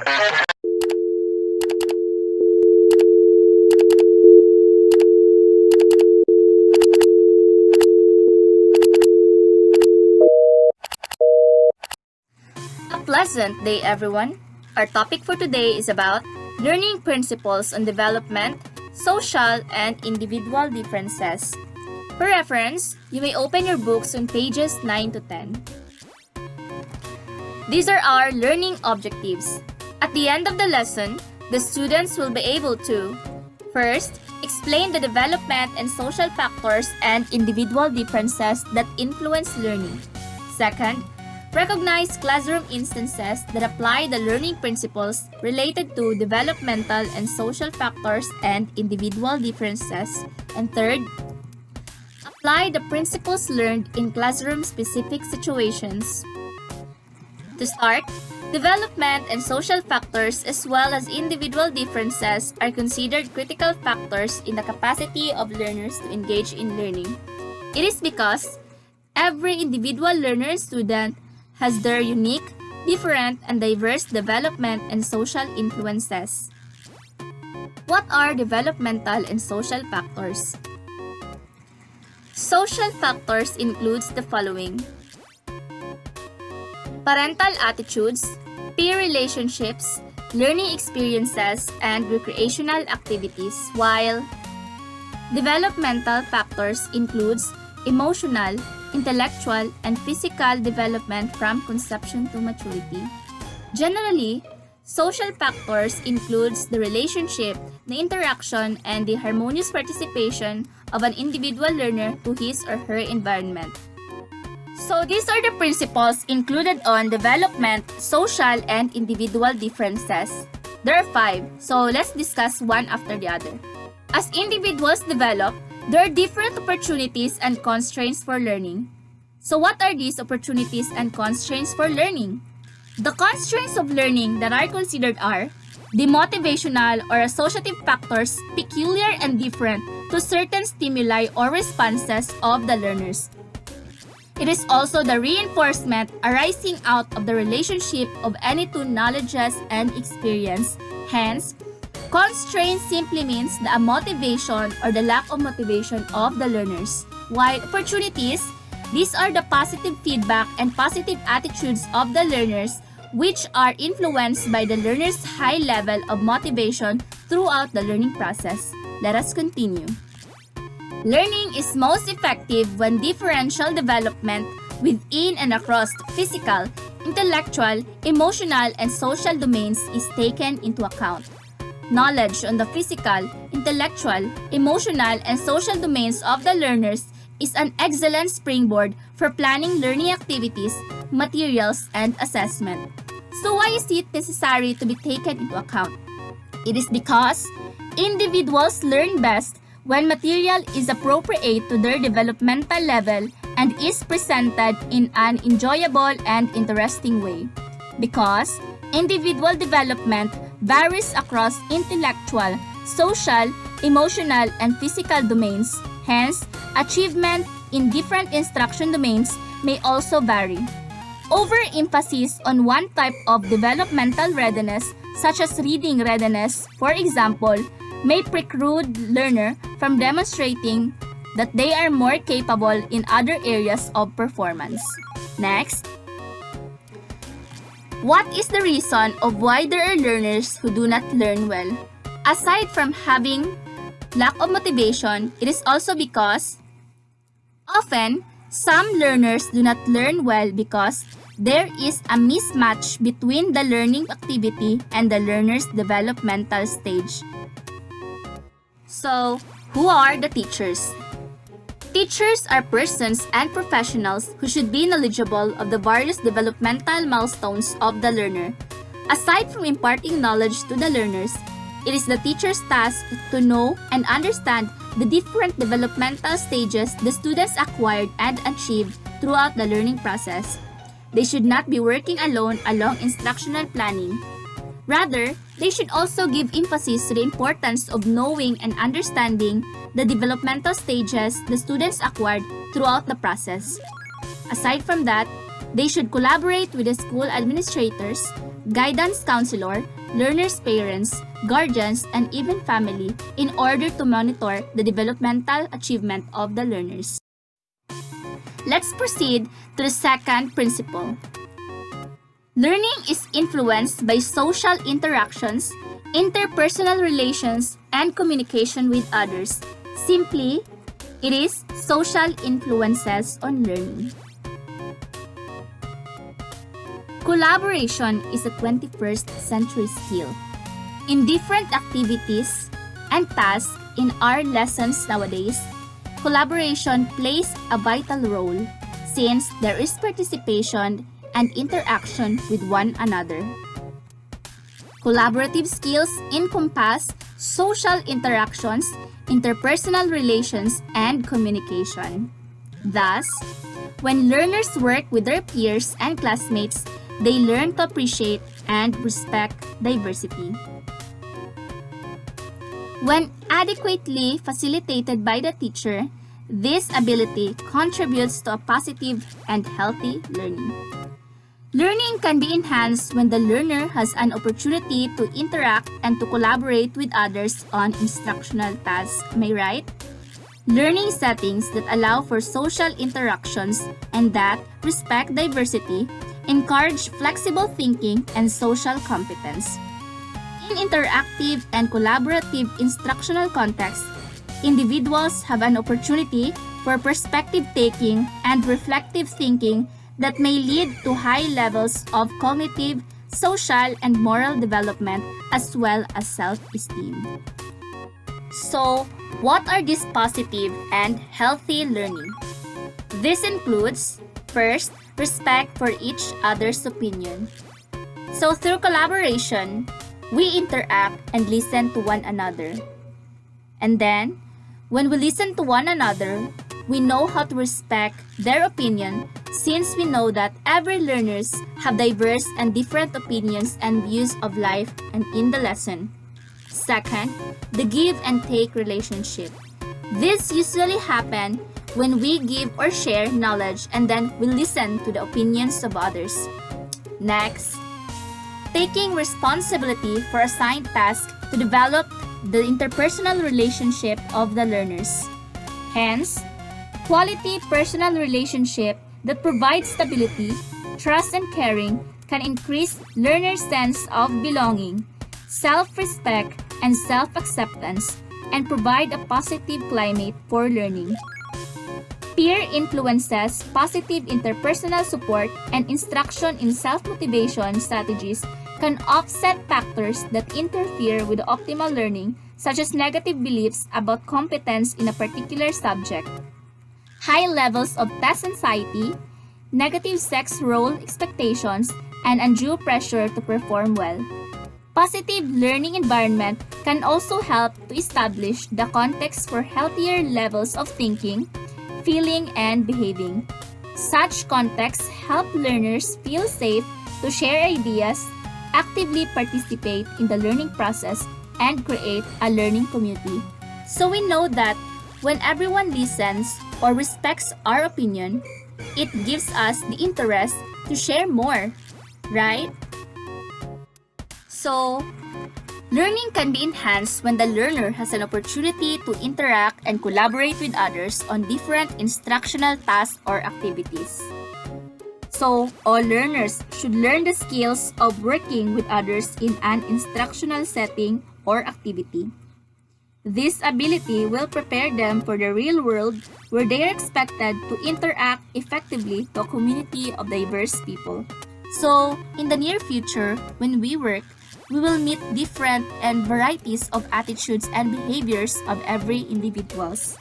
A pleasant day, everyone. Our topic for today is about learning principles on development, social, and individual differences. For reference, you may open your books on pages 9 to 10. These are our learning objectives. At the end of the lesson, the students will be able to: first, explain the development and social factors and individual differences that influence learning. Second, recognize classroom instances that apply the learning principles related to developmental and social factors and individual differences. And third, apply the principles learned in classroom-specific situations. To start, development and social factors as well as individual differences are considered critical factors in the capacity of learners to engage in learning. It is because every individual learner and student has their unique, different, and diverse development and social influences. What are developmental and social factors? Social factors includes the following: parental attitudes, peer relationships, learning experiences, and recreational activities, while developmental factors includes emotional, intellectual, and physical development from conception to maturity. Generally, social factors includes the relationship, the interaction, and the harmonious participation of an individual learner to his or her environment. So these are the principles included on development, social, and individual differences. There are 5, so let's discuss one after the other. As individuals develop, there are different opportunities and constraints for learning. So what are these opportunities and constraints for learning? The constraints of learning that are considered are the motivational or associative factors peculiar and different to certain stimuli or responses of the learners. It is also the reinforcement arising out of the relationship of any two knowledges and experience. Hence, constraint simply means the motivation or the lack of motivation of the learners. While opportunities, these are the positive feedback and positive attitudes of the learners which are influenced by the learner's high level of motivation throughout the learning process. Let us continue. Learning is most effective when differential development within and across physical, intellectual, emotional, and social domains is taken into account. Knowledge on the physical, intellectual, emotional, and social domains of the learners is an excellent springboard for planning learning activities, materials, and assessment. So why is it necessary to be taken into account? It is because individuals learn best when material is appropriate to their developmental level and is presented in an enjoyable and interesting way. Because individual development varies across intellectual, social, emotional, and physical domains. Hence, achievement in different instruction domains may also vary. Overemphasis on one type of developmental readiness, such as reading readiness, for example, may preclude learner from demonstrating that they are more capable in other areas of performance. Next, what is the reason of why there are learners who do not learn well? Aside from having lack of motivation, it is also because often some learners do not learn well because there is a mismatch between the learning activity and the learner's developmental stage. So, who are the teachers? Teachers are persons and professionals who should be knowledgeable of the various developmental milestones of the learner. Aside from imparting knowledge to the learners, it is the teacher's task to know and understand the different developmental stages the students acquired and achieved throughout the learning process. They should not be working alone along instructional planning. Rather, they should also give emphasis to the importance of knowing and understanding the developmental stages the students acquired throughout the process. Aside from that, they should collaborate with the school administrators, guidance counselor, learners' parents, guardians, and even family in order to monitor the developmental achievement of the learners. Let's proceed to the second principle. Learning is influenced by social interactions, interpersonal relations, and communication with others. Simply, it is social influences on learning. Collaboration is a 21st century skill. In different activities and tasks in our lessons nowadays, collaboration plays a vital role since there is participation and interaction with one another. Collaborative skills encompass social interactions, interpersonal relations, and communication. Thus, when learners work with their peers and classmates, they learn to appreciate and respect diversity. When adequately facilitated by the teacher, this ability contributes to a positive and healthy learning. Learning can be enhanced when the learner has an opportunity to interact and to collaborate with others on instructional tasks. Am I right? Learning settings that allow for social interactions and that respect diversity encourage flexible thinking and social competence. In interactive and collaborative instructional contexts, individuals have an opportunity for perspective taking and reflective thinking that may lead to high levels of cognitive, social, and moral development as well as self-esteem. So, what are these positive and healthy learning? This includes, first, respect for each other's opinion. So, through collaboration, we interact and listen to one another. And then, when we listen to one another, we know how to respect their opinion since we know that every learners have diverse and different opinions and views of life and in the lesson. Second, the give and take relationship. This usually happens when we give or share knowledge and then we listen to the opinions of others. Next, taking responsibility for assigned tasks to develop the interpersonal relationship of the learners. Hence, quality personal relationship that provides stability, trust, and caring can increase learners' sense of belonging, self-respect, and self-acceptance, and provide a positive climate for learning. Peer influences, positive interpersonal support, and instruction in self-motivation strategies can offset factors that interfere with optimal learning, such as negative beliefs about competence in a particular subject, high levels of test anxiety, negative sex role expectations, and undue pressure to perform well. Positive learning environment can also help to establish the context for healthier levels of thinking, feeling, and behaving. Such contexts help learners feel safe to share ideas, actively participate in the learning process, and create a learning community. So we know that when everyone listens or respects our opinion, it gives us the interest to share more, right? So, learning can be enhanced when the learner has an opportunity to interact and collaborate with others on different instructional tasks or activities. So, all learners should learn the skills of working with others in an instructional setting or activity. This ability will prepare them for the real world where they are expected to interact effectively to a community of diverse people. So, in the near future, when we work, we will meet different and varieties of attitudes and behaviors of every individuals.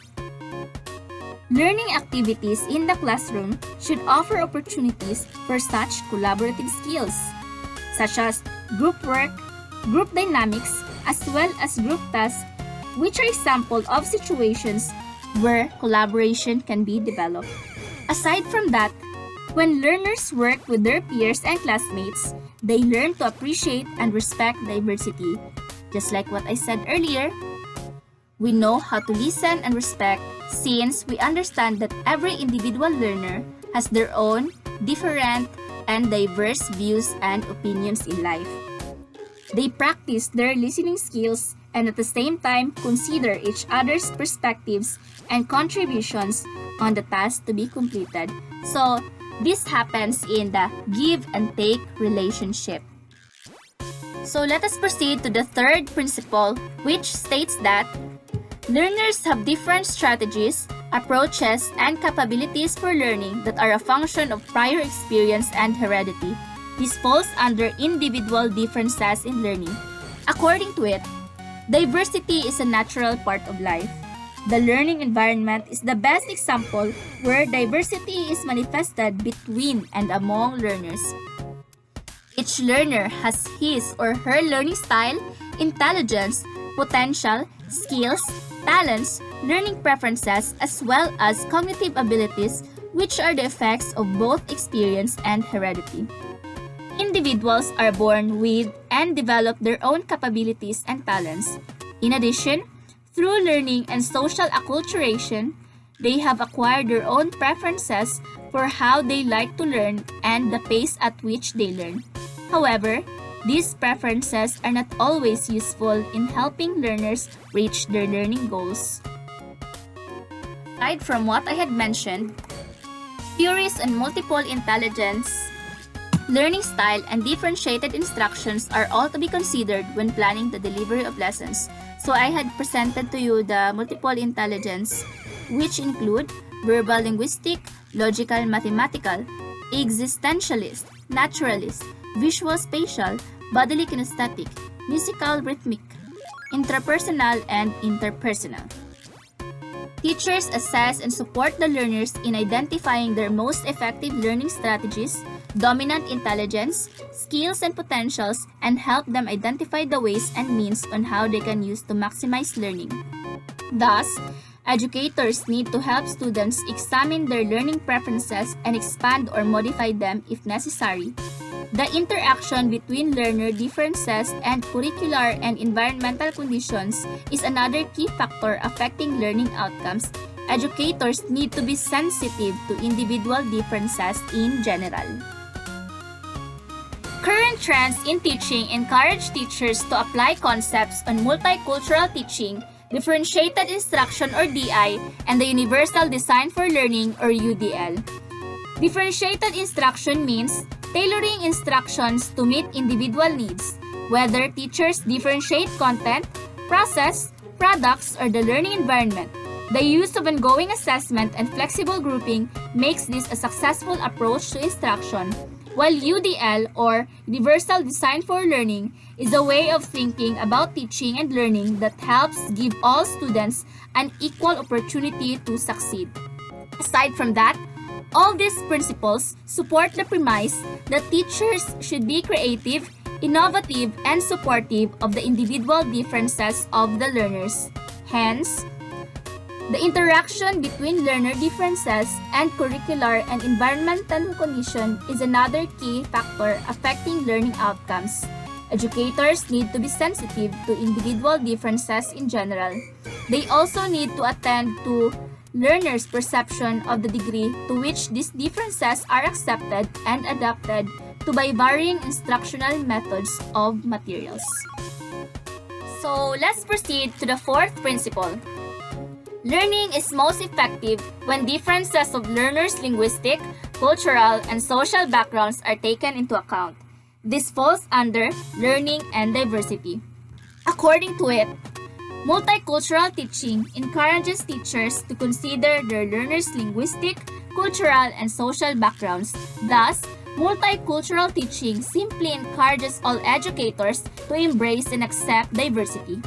Learning activities in the classroom should offer opportunities for such collaborative skills, such as group work, group dynamics, as well as group tasks, which are examples of situations where collaboration can be developed. Aside from that, when learners work with their peers and classmates, they learn to appreciate and respect diversity. Just like what I said earlier, we know how to listen and respect since we understand that every individual learner has their own different and diverse views and opinions in life. They practice their listening skills and at the same time consider each other's perspectives and contributions on the task to be completed. So, this happens in the give and take relationship. So, let us proceed to the third principle, which states that learners have different strategies, approaches, and capabilities for learning that are a function of prior experience and heredity. This falls under individual differences in learning. According to it, diversity is a natural part of life. The learning environment is the best example where diversity is manifested between and among learners. Each learner has his or her learning style, intelligence, potential, skills, talents, learning preferences, as well as cognitive abilities, which are the effects of both experience and heredity. Individuals are born with and develop their own capabilities and talents. In addition, through learning and social acculturation, they have acquired their own preferences for how they like to learn and the pace at which they learn. However, these preferences are not always useful in helping learners reach their learning goals. Aside from what I had mentioned, theories on multiple intelligence, learning style, and differentiated instructions are all to be considered when planning the delivery of lessons. So I had presented to you the multiple intelligence, which include verbal linguistic, logical mathematical, existentialist, naturalist, visual spatial, bodily kinesthetic, musical rhythmic, intrapersonal, and interpersonal. Teachers assess and support the learners in identifying their most effective learning strategies, dominant intelligence, skills, and potentials, and help them identify the ways and means on how they can use to maximize learning. Thus, educators need to help students examine their learning preferences and expand or modify them if necessary. The interaction between learner differences and curricular and environmental conditions is another key factor affecting learning outcomes. Educators need to be sensitive to individual differences in general. Current trends in teaching encourage teachers to apply concepts on multicultural teaching, differentiated instruction or DI, and the Universal Design for Learning or UDL. Differentiated instruction means tailoring instructions to meet individual needs, whether teachers differentiate content, process, products, or the learning environment. The use of ongoing assessment and flexible grouping makes this a successful approach to instruction, while UDL or Universal Design for Learning is a way of thinking about teaching and learning that helps give all students an equal opportunity to succeed. Aside from that, all these principles support the premise that teachers should be creative, innovative, and supportive of the individual differences of the learners. Hence, the interaction between learner differences and curricular and environmental condition is another key factor affecting learning outcomes. Educators need to be sensitive to individual differences in general. They also need to attend to learners' perception of the degree to which these differences are accepted and adapted to by varying instructional methods of materials. So, let's proceed to the fourth principle. Learning is most effective when differences of learners' linguistic, cultural, and social backgrounds are taken into account. This falls under learning and diversity. According to it, multicultural teaching encourages teachers to consider their learners' linguistic, cultural, and social backgrounds. Thus, multicultural teaching simply encourages all educators to embrace and accept diversity.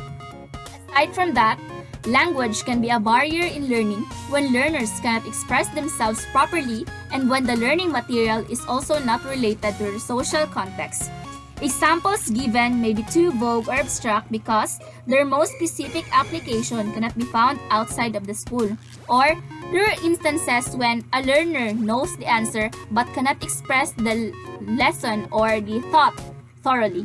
Aside from that, language can be a barrier in learning when learners cannot express themselves properly and when the learning material is also not related to their social context. Examples given may be too vague or abstract because their most specific application cannot be found outside of the school. Or there are instances when a learner knows the answer but cannot express the lesson or the thought thoroughly.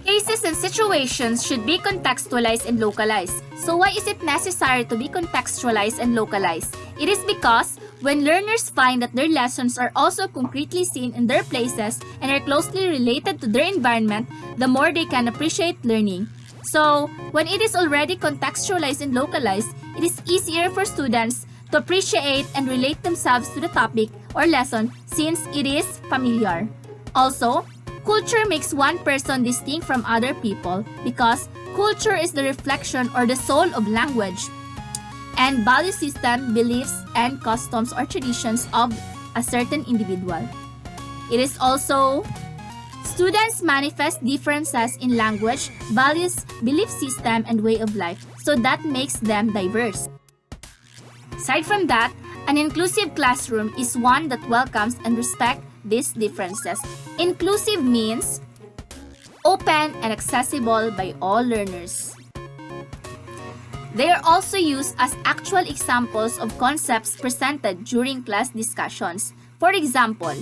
Cases and situations should be contextualized and localized. So why is it necessary to be contextualized and localized? It is because When learners find that their lessons are also concretely seen in their places and are closely related to their environment, the more they can appreciate learning. So, when it is already contextualized and localized, it is easier for students to appreciate and relate themselves to the topic or lesson since it is familiar. Also, culture makes one person distinct from other people because culture is the reflection or the soul of language and value system, beliefs, and customs or traditions of a certain individual. It is also students manifest differences in language, values, belief system, and way of life, so that makes them diverse. Aside from that, an inclusive classroom is one that welcomes and respects these differences. Inclusive means open and accessible by all learners. They are also used as actual examples of concepts presented during class discussions. For example,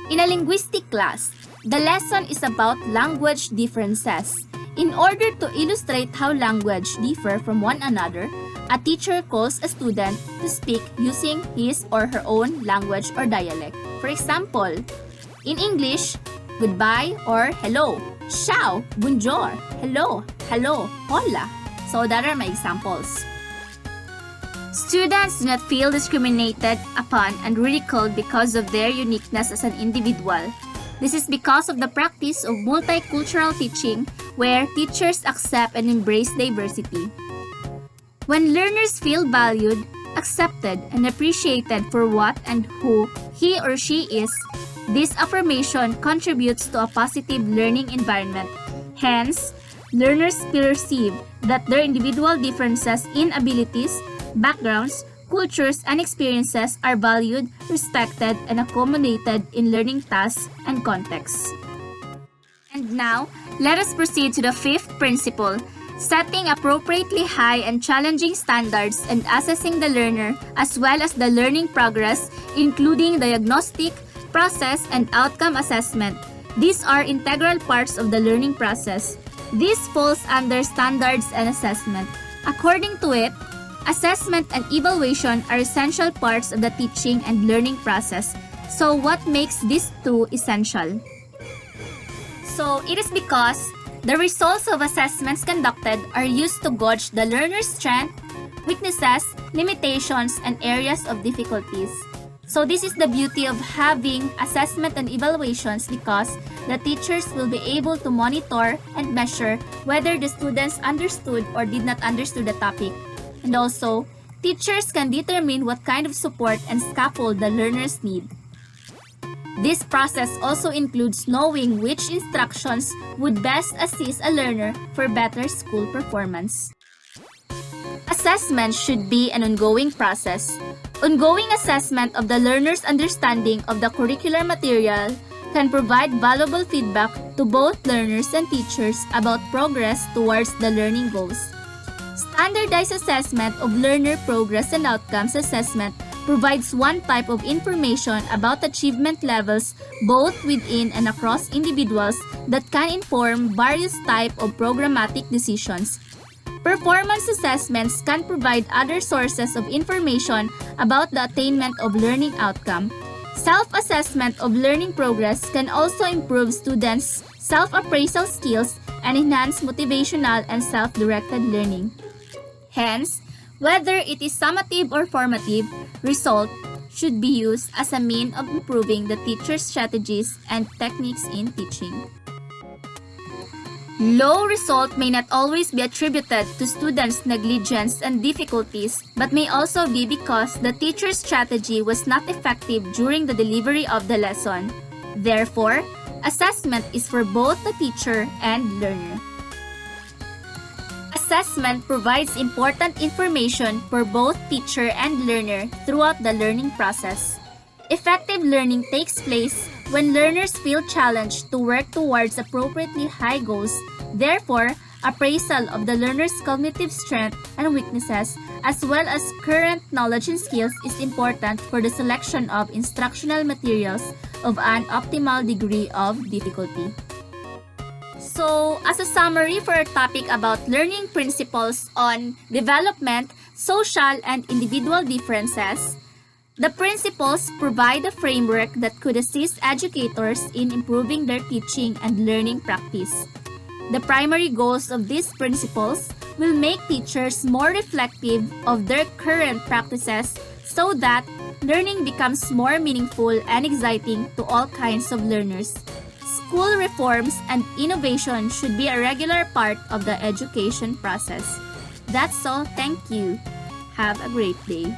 in a linguistic class, the lesson is about language differences. In order to illustrate how language differ from one another, a teacher calls a student to speak using his or her own language or dialect. For example, in English, goodbye or hello. Ciao, bonjour, hello, hola. So that are my examples. Students do not feel discriminated upon and ridiculed because of their uniqueness as an individual. This is because of the practice of multicultural teaching where teachers accept and embrace diversity. When learners feel valued, accepted, and appreciated for what and who he or she is, this affirmation contributes to a positive learning environment. Hence, learners perceive that their individual differences in abilities, backgrounds, cultures, and experiences are valued, respected, and accommodated in learning tasks and contexts. And now, let us proceed to the fifth principle, setting appropriately high and challenging standards and assessing the learner as well as the learning progress, including diagnostic, process, and outcome assessment. These are integral parts of the learning process. This falls under standards and assessment. According to it, assessment and evaluation are essential parts of the teaching and learning process. So what makes these two essential? So it is because the results of assessments conducted are used to gauge the learner's strength, weaknesses, limitations, and areas of difficulties. So this is the beauty of having assessment and evaluations because the teachers will be able to monitor and measure whether the students understood or did not understand the topic. And also, teachers can determine what kind of support and scaffold the learners need. This process also includes knowing which instructions would best assist a learner for better school performance. Assessment should be an ongoing process. Ongoing assessment of the learner's understanding of the curricular material can provide valuable feedback to both learners and teachers about progress towards the learning goals. Standardized assessment of learner progress and outcomes assessment provides one type of information about achievement levels both within and across individuals that can inform various types of programmatic decisions. Performance assessments can provide other sources of information about the attainment of learning outcome. Self-assessment of learning progress can also improve students' self-appraisal skills and enhance motivational and self-directed learning. Hence, whether it is summative or formative, result should be used as a means of improving the teacher's strategies and techniques in teaching. Low result may not always be attributed to students' negligence and difficulties, but may also be because the teacher's strategy was not effective during the delivery of the lesson. Therefore, assessment is for both the teacher and learner. Assessment provides important information for both teacher and learner throughout the learning process. Effective learning takes place when learners feel challenged to work towards appropriately high goals. Therefore, appraisal of the learner's cognitive strength and weaknesses, as well as current knowledge and skills, is important for the selection of instructional materials of an optimal degree of difficulty. So, as a summary for our topic about learning principles on development, social, and individual differences, The principles provide a framework that could assist educators in improving their teaching and learning practice. The primary goals of these principles will make teachers more reflective of their current practices so that learning becomes more meaningful and exciting to all kinds of learners. School reforms and innovation should be a regular part of the education process. That's all. Thank you. Have a great day.